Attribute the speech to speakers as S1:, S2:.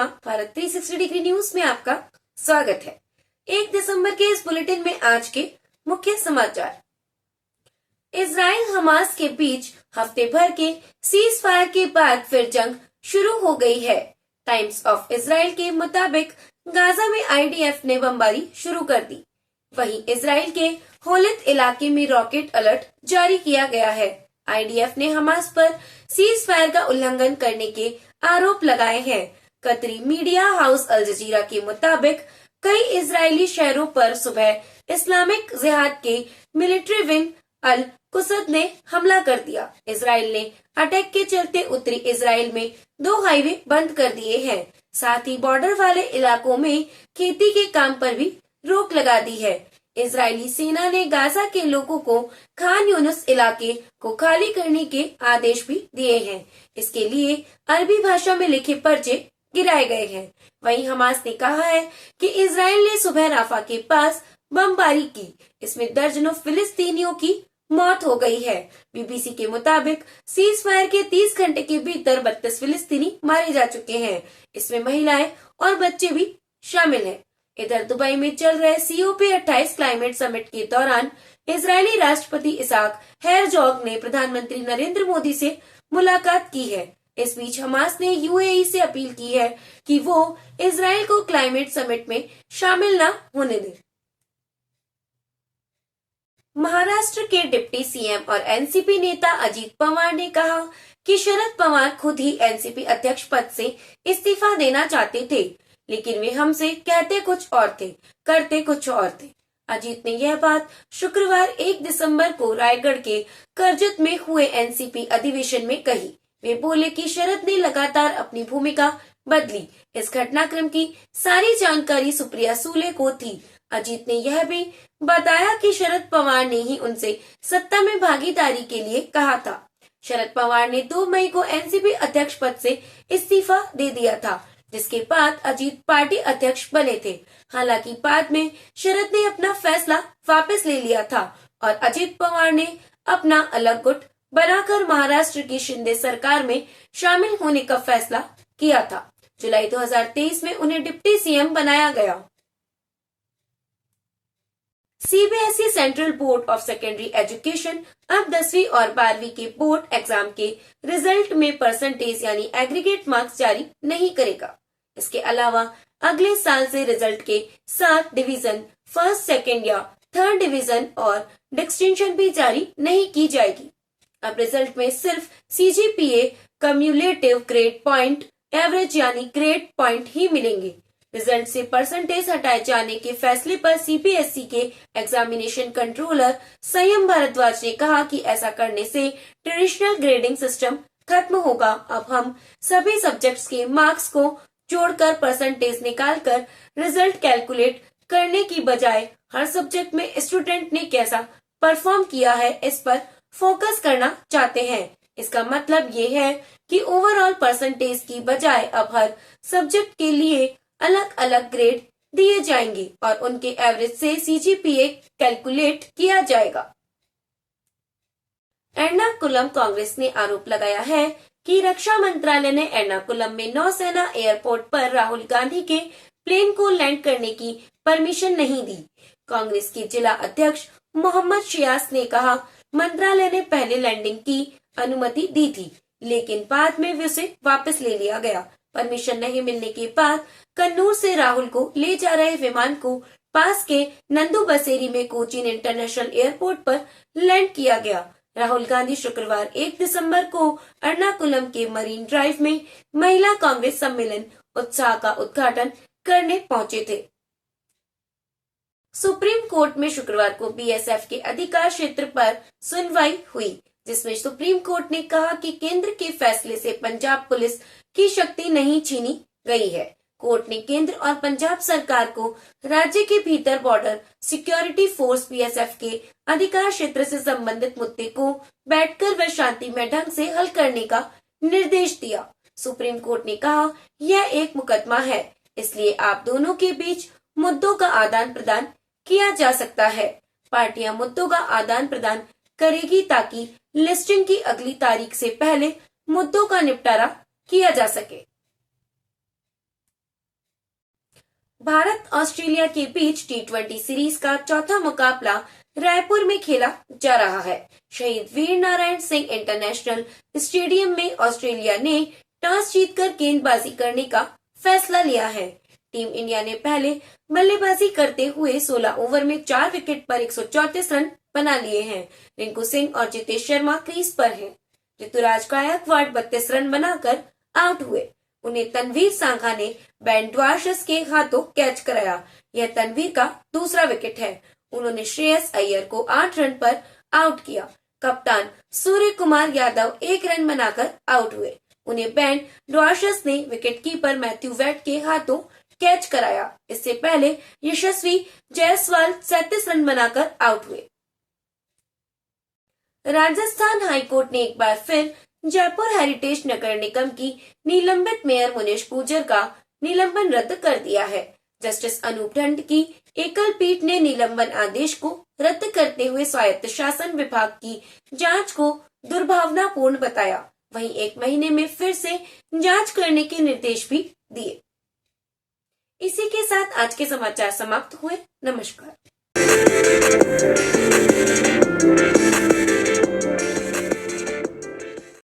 S1: Sharma, Bharat 360 degree news में आपका स्वागत है। 1 दिसंबर के इस बुलेटिन में आज के मुख्य समाचार। इजराइल हमास के बीच हफ्ते भर के सीज फायर के बाद फिर जंग शुरू हो गई है। टाइम्स ऑफ इजराइल के मुताबिक गाजा में आईडीएफ ने बमबारी शुरू कर दी। वहीं इजराइल के होलित इलाके में रॉकेट अलर्ट जारी किया गया है। आईडीएफ ने हमास पर सीज फायर का उल्लंघन करने के आरोप लगाए हैं। कतरी मीडिया हाउस अल जजीरा के मुताबिक कई इजरायली शहरों पर सुबह इस्लामिक जिहाद के मिलिट्री विंग अल कुसद ने हमला कर दिया। इजराइल ने अटैक के चलते उत्तरी इजराइल में 2 हाईवे बंद कर दिए हैं। साथ ही बॉर्डर वाले इलाकों में खेती के काम पर भी रोक लगा दी है। इजरायली सेना ने गाजा के लोगों को खान यूनुस इलाके को खाली करने के आदेश भी दिए हैं। इसके लिए अरबी भाषा में लिखे पर्चे गिराए गए हैं। वहीं हमास ने कहा है कि इजराइल ने सुबह राफा के पास बमबारी की। इसमें दर्जनों फिलिस्तीनियों की मौत हो गई है। बीबीसी के मुताबिक सीज फायर के 30 घंटे के भीतर 32 फिलिस्तीनी मारे जा चुके हैं। इसमें महिलाएं और बच्चे भी शामिल हैं। इधर दुबई में चल रहे COP28 क्लाइमेट समिट के दौरान इजरायली राष्ट्रपति इसाक हेरजोग ने प्रधानमंत्री नरेंद्र मोदी से मुलाकात की है। इस बीच हमास ने UAE से अपील की है कि वो इजरायल को क्लाइमेट समिट में शामिल न होने दे। महाराष्ट्र के डिप्टी CM और एनसीपी नेता अजीत पवार ने कहा कि शरद पवार खुद ही एनसीपी अध्यक्ष पद से इस्तीफा देना चाहते थे, लेकिन वे हमसे कहते कुछ और थे, करते कुछ और थे। अजीत ने यह बात शुक्रवार 1 दिसंबर को रायगढ़ के करजत में हुए एनसीपी अधिवेशन में कही। वे बोले कि शरद ने लगातार अपनी भूमिका बदली। इस घटनाक्रम की सारी जानकारी सुप्रिया सूले को थी। अजीत ने यह भी बताया कि शरद पवार ने ही उनसे सत्ता में भागीदारी के लिए कहा था। शरद पवार ने 2 मई को एनसीपी अध्यक्ष पद से इस्तीफा दे दिया था, जिसके बाद अजीत पार्टी अध्यक्ष बने थे। हालांकि बाद में शरद ने अपना फैसला वापस ले लिया था और अजीत पवार ने अपना अलग गुट बनाकर महाराष्ट्र की शिंदे सरकार में शामिल होने का फैसला किया था। जुलाई 2023 में उन्हें डिप्टी CM बनाया गया। CBSE central board of secondary education अब 10वीं और 12वीं के बोर्ड एग्जाम के रिजल्ट में परसेंटेज यानी एग्रीगेट मार्क्स जारी नहीं करेगा। इसके अलावा अगले साल से रिजल्ट के साथ डिवीजन, फर्स्ट, सेकंड या थर्ड डिवीजन और डिस्टिंक्शन भी जारी नहीं की जाएगी। अब रिजल्ट में सिर्फ CGPA, cumulative grade point, average यानी ग्रेड पॉइंट ही मिलेंगे। रिजल्ट से परसेंटेज हटाए जाने के फैसले पर CBSE के एग्जामिनेशन कंट्रोलर संयम भारद्वाज ने कहा कि ऐसा करने से ट्रेडिशनल ग्रेडिंग सिस्टम खत्म होगा। अब हम सभी सब्जेक्ट्स के मार्क्स को जोड़कर परसेंटेज निकालकर रिजल्ट कैलकुलेट करने की बजाय हर सब्जेक्ट में स्टूडेंट ने कैसा परफॉर्म किया है इस पर फोकस करना चाहते हैं। इसका मतलब ये है कि ओवरऑल परसेंटेज की बजाय अब हर सब्जेक्ट के लिए अलग अलग ग्रेड दिए जाएंगे और उनके एवरेज से CGPA कैलकुलेट किया जाएगा। एर्नाकुलम कांग्रेस ने आरोप लगाया है कि रक्षा मंत्रालय ने एर्नाकुलम में नौसेना एयरपोर्ट पर राहुल गांधी के प्लेन को लैंड करने की परमिशन नहीं दी। कांग्रेस के जिला अध्यक्ष मोहम्मद शियास ने कहा, मंत्रालय ने पहले लैंडिंग की अनुमति दी थी, लेकिन बाद में उसे वापस ले लिया गया। परमिशन नहीं मिलने के बाद कन्नूर से राहुल को ले जा रहे विमान को पास के नंदू बसेरी में कोचीन इंटरनेशनल एयरपोर्ट पर लैंड किया गया। राहुल गांधी शुक्रवार 1 दिसंबर को एर्नाकुलम के मरीन ड्राइव में महिला कांग्रेस सम्मेलन उत्साह का उद्घाटन करने पहुंचे थे। सुप्रीम कोर्ट में शुक्रवार को BSF के अधिकार क्षेत्र पर सुनवाई हुई, जिसमें सुप्रीम कोर्ट ने कहा कि केंद्र के फैसले से पंजाब पुलिस की शक्ति नहीं छीनी गई है। कोर्ट ने केंद्र और पंजाब सरकार को राज्य के भीतर बॉर्डर सिक्योरिटी फोर्स BSF के अधिकार क्षेत्र से संबंधित मुद्दे को बैठकर व शांतिमय ढंग से हल करने का निर्देश दिया। सुप्रीम कोर्ट ने कहा, यह एक मुकदमा है, इसलिए आप दोनों के बीच मुद्दों का आदान प्रदान किया जा सकता है। पार्टियां मुद्दों का आदान प्रदान करेगी ताकि लिस्टिंग की अगली तारीख से पहले मुद्दों का निपटारा किया जा सके। भारत ऑस्ट्रेलिया के बीच T20 सीरीज का चौथा मुकाबला रायपुर में खेला जा रहा है। शहीद वीर नारायण सिंह इंटरनेशनल स्टेडियम में ऑस्ट्रेलिया ने टॉस जीतकर गेंदबाजी करने का फैसला लिया है। टीम इंडिया ने पहले बल्लेबाजी करते हुए 16 ओवर में 4 विकेट पर 134 रन बना लिए हैं। रिंकू सिंह और जितेश शर्मा क्रीज पर हैं। ऋतुराज गायकवाड़ 32 रन बनाकर आउट हुए। उन्हें तनवीर सांघा ने बेन ड्वार्शस के हाथों कैच कराया। यह तनवीर का दूसरा विकेट है। उन्होंने श्रेयस अय्यर को 8 रन पर आउट किया। कप्तान सूर्य कुमार यादव 1 रन बनाकर आउट हुए। उन्हें बेन ड्वार्शस ने विकेटकीपर मैथ्यू वेट के हाथों कैच कराया। इससे पहले यशस्वी जायसवाल 37 रन बनाकर आउट हुए। राजस्थान हाईकोर्ट ने एक बार फिर जयपुर हेरिटेज नगर निगम की निलंबित मेयर मुनीश गुर्जर का निलंबन रद्द कर दिया है। जस्टिस अनूप ढंड की एकल पीठ ने निलंबन आदेश को रद्द करते हुए स्वायत्त शासन विभाग की जांच को दुर्भावनापूर्ण बताया। वहीं 1 महीने में फिर से जांच करने के निर्देश भी दिए। इसी के साथ आज के समाचार समाप्त हुए। नमस्कार।